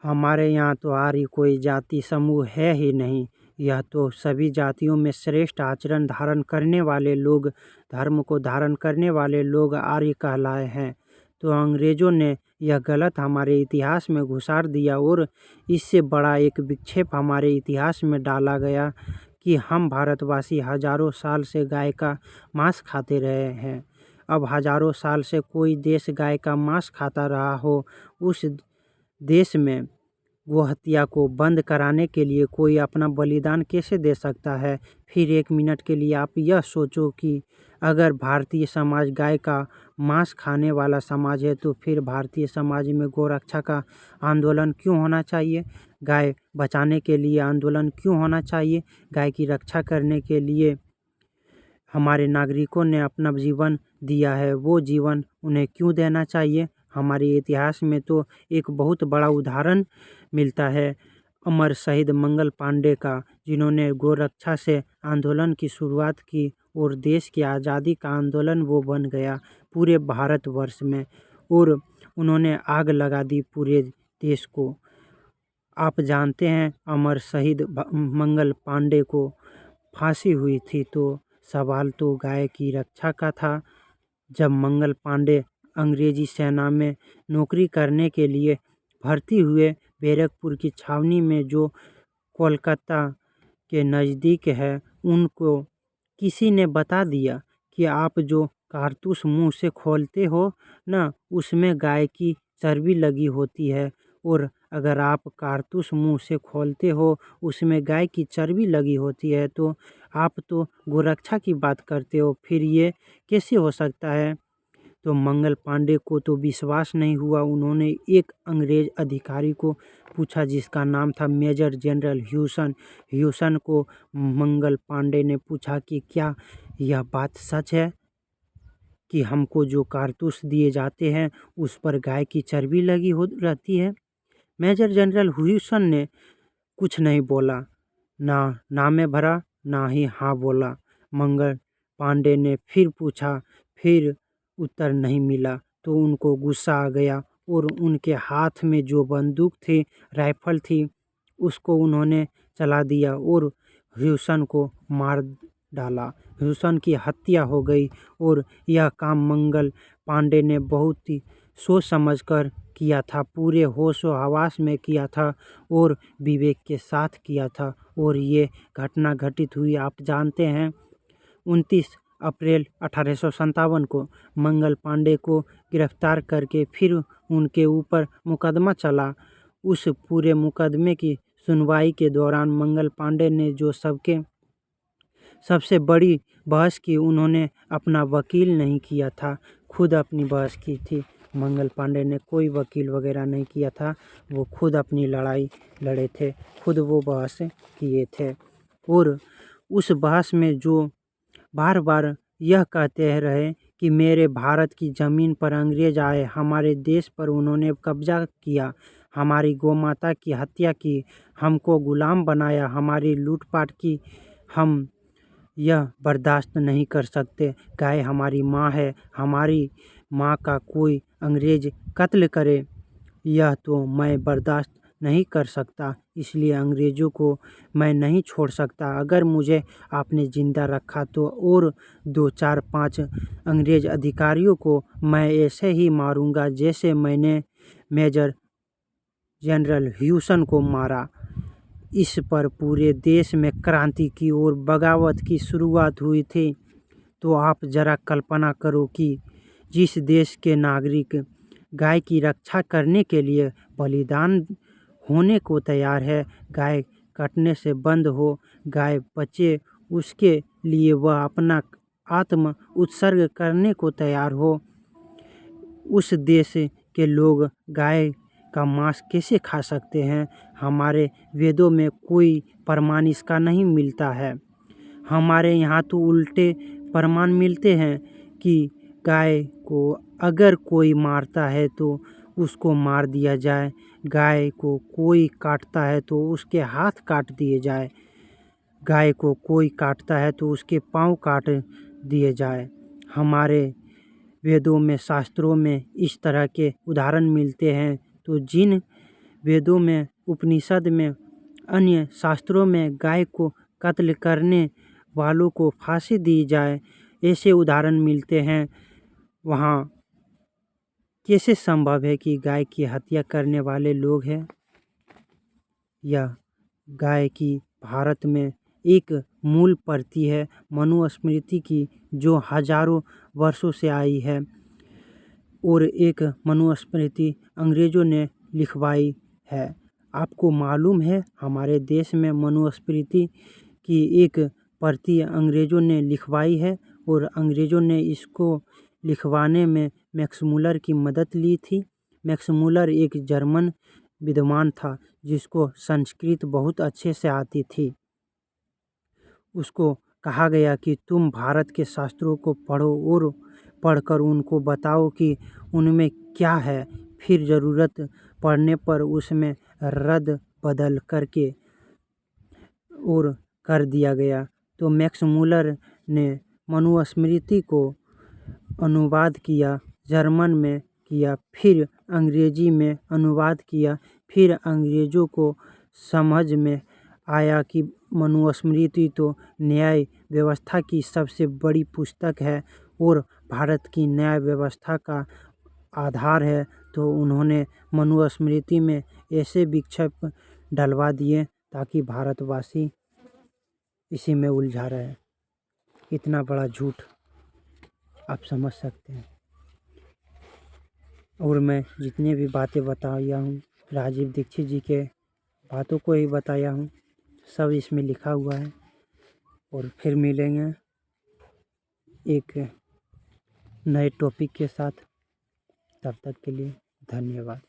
हमारे यहाँ तो आर्य कोई जाति समूह है ही नहीं। यह तो सभी जातियों में श्रेष्ठ आचरण धारण करने वाले लोग, धर्म को धारण करने वाले लोग आर्य कहलाए हैं। तो अंग्रेजों ने यह गलत हमारे इतिहास में घुसाड़ दिया और इससे बड़ा एक विक्षेप हमारे इतिहास में डाला गया कि हम भारतवासी हजारों साल से गाय का मांस खाते रहे हैं। अब हजारों साल से कोई देश गाय का मांस खाता रहा हो, उस देश में गोहत्या को बंद कराने के लिए कोई अपना बलिदान कैसे दे सकता है। फिर एक मिनट के लिए आप यह सोचो कि अगर भारतीय समाज गाय का मांस खाने वाला समाज है तो फिर भारतीय समाज में गौरक्षा का आंदोलन क्यों होना चाहिए? गाय बचाने के लिए आंदोलन क्यों होना चाहिए? गाय की रक्षा करने के लिए हमारे नागरिकों ने अपना जीवन दिया है, वो जीवन उन्हें क्यों देना चाहिए? हमारे इतिहास में तो एक बहुत बड़ा उदाहरण मिलता है अमर शहीद मंगल पांडे का, जिन्होंने गोरक्षा से आंदोलन की शुरुआत की और देश की आज़ादी का आंदोलन वो बन गया पूरे भारतवर्ष में, और उन्होंने आग लगा दी पूरे देश को। आप जानते हैं अमर शहीद मंगल पांडे को फांसी हुई थी, तो सवाल तो गाय की रक्षा का था। जब मंगल पांडे अंग्रेजी सेना में नौकरी करने के लिए भर्ती हुए, बैरकपुर की छावनी में जो कोलकाता के नज़दीक है, उनको किसी ने बता दिया कि आप जो कारतूस मुंह से खोलते हो ना, उसमें गाय की चर्बी लगी होती है, और अगर आप कारतूस मुंह से खोलते हो उसमें गाय की चर्बी लगी होती है तो आप तो गोरक्षा की बात करते हो, फिर ये कैसे हो सकता है? तो मंगल पांडे को तो विश्वास नहीं हुआ। उन्होंने एक अंग्रेज अधिकारी को पूछा जिसका नाम था मेजर जनरल ह्यूसन। ह्यूसन को मंगल पांडे ने पूछा कि क्या यह बात सच है कि हमको जो कारतूस दिए जाते हैं उस पर गाय की चर्बी लगी हो रहती है? मेजर जनरल ह्यूसन ने कुछ नहीं बोला, ना में भरा ना ही हाँ बोला। मंगल पांडे ने फिर पूछा, फिर उत्तर नहीं मिला, तो उनको गुस्सा आ गया और उनके हाथ में जो बंदूक थी, राइफल थी, उसको उन्होंने चला दिया और ह्यूसन को मार डाला। ह्यूसन की हत्या हो गई और यह काम मंगल पांडे ने बहुत ही सोच समझकर किया था, पूरे होश व हवास में किया था और विवेक के साथ किया था। और ये घटना घटित हुई, आप जानते हैं, 29 अप्रैल 1857 को। मंगल पांडे को गिरफ्तार करके फिर उनके ऊपर मुकदमा चला। उस पूरे मुकदमे की सुनवाई के दौरान मंगल पांडे ने जो सबसे बड़ी बहस की, उन्होंने अपना वकील नहीं किया था, खुद अपनी बहस की थी। मंगल पांडे ने कोई वकील वगैरह नहीं किया था, वो खुद अपनी लड़ाई लड़े थे, खुद वो बहस किए थे। और उस बहस में जो बार बार यह कहते रहे कि मेरे भारत की ज़मीन पर अंग्रेज आए, हमारे देश पर उन्होंने कब्जा किया, हमारी गौमाता की हत्या की, हमको गुलाम बनाया, हमारी लूटपाट की, हम यह बर्दाश्त नहीं कर सकते। गाय हमारी माँ है, हमारी माँ का कोई अंग्रेज कत्ल करे, यह तो मैं बर्दाश्त नहीं कर सकता, इसलिए अंग्रेज़ों को मैं नहीं छोड़ सकता। अगर मुझे आपने ज़िंदा रखा तो और 2, 4, 5 अंग्रेज़ अधिकारियों को मैं ऐसे ही मारूंगा जैसे मैंने मेजर जनरल ह्यूसन को मारा। इस पर पूरे देश में क्रांति की और बगावत की शुरुआत हुई थी। तो आप ज़रा कल्पना करो कि जिस देश के नागरिक गाय की रक्षा करने के लिए बलिदान होने को तैयार है, गाय कटने से बंद हो, गाय बचे, उसके लिए वह अपना आत्म उत्सर्ग करने को तैयार हो, उस देश के लोग गाय का मांस कैसे खा सकते हैं? हमारे वेदों में कोई प्रमाण इसका नहीं मिलता है। हमारे यहाँ तो उल्टे प्रमाण मिलते हैं कि गाय को अगर कोई मारता है तो उसको मार दिया जाए, गाय को कोई काटता है तो उसके हाथ काट दिए जाए, गाय को कोई काटता है तो उसके पाँव काट दिए जाए। हमारे वेदों में, शास्त्रों में इस तरह के उदाहरण मिलते हैं। तो जिन वेदों में, उपनिषद में, अन्य शास्त्रों में गाय को कत्ल करने वालों को फांसी दी जाए, ऐसे उदाहरण मिलते हैं। वहाँ कैसे संभव है कि गाय की हत्या करने वाले लोग हैं? यह गाय की भारत में एक मूल प्रति है मनुस्मृति की, जो हजारों वर्षों से आई है, और एक मनुस्मृति अंग्रेजों ने लिखवाई है। आपको मालूम है हमारे देश में मनुस्मृति की एक प्रति अंग्रेजों ने लिखवाई है, और अंग्रेजों ने इसको लिखवाने में मैक्स मुलर की मदद ली थी। मैक्स मुलर एक जर्मन विद्वान था जिसको संस्कृत बहुत अच्छे से आती थी। उसको कहा गया कि तुम भारत के शास्त्रों को पढ़ो और पढ़कर उनको बताओ कि उनमें क्या है, फिर ज़रूरत पड़ने पर उसमें रद्द बदल करके और कर दिया गया। तो मैक्स मुलर ने मनुस्मृति को अनुवाद किया, जर्मन में किया, फिर अंग्रेजी में अनुवाद किया। फिर अंग्रेज़ों को समझ में आया कि मनुस्मृति तो न्याय व्यवस्था की सबसे बड़ी पुस्तक है और भारत की न्याय व्यवस्था का आधार है। तो उन्होंने मनुस्मृति में ऐसे विक्षेप डलवा दिए ताकि भारतवासी इसी में उलझा रहे। इतना बड़ा झूठ आप समझ सकते हैं। और मैं जितने भी बातें बताया हूँ राजीव दीक्षित जी के बातों को ही बताया हूँ, सब इसमें लिखा हुआ है। और फिर मिलेंगे एक नए टॉपिक के साथ, तब तक के लिए धन्यवाद।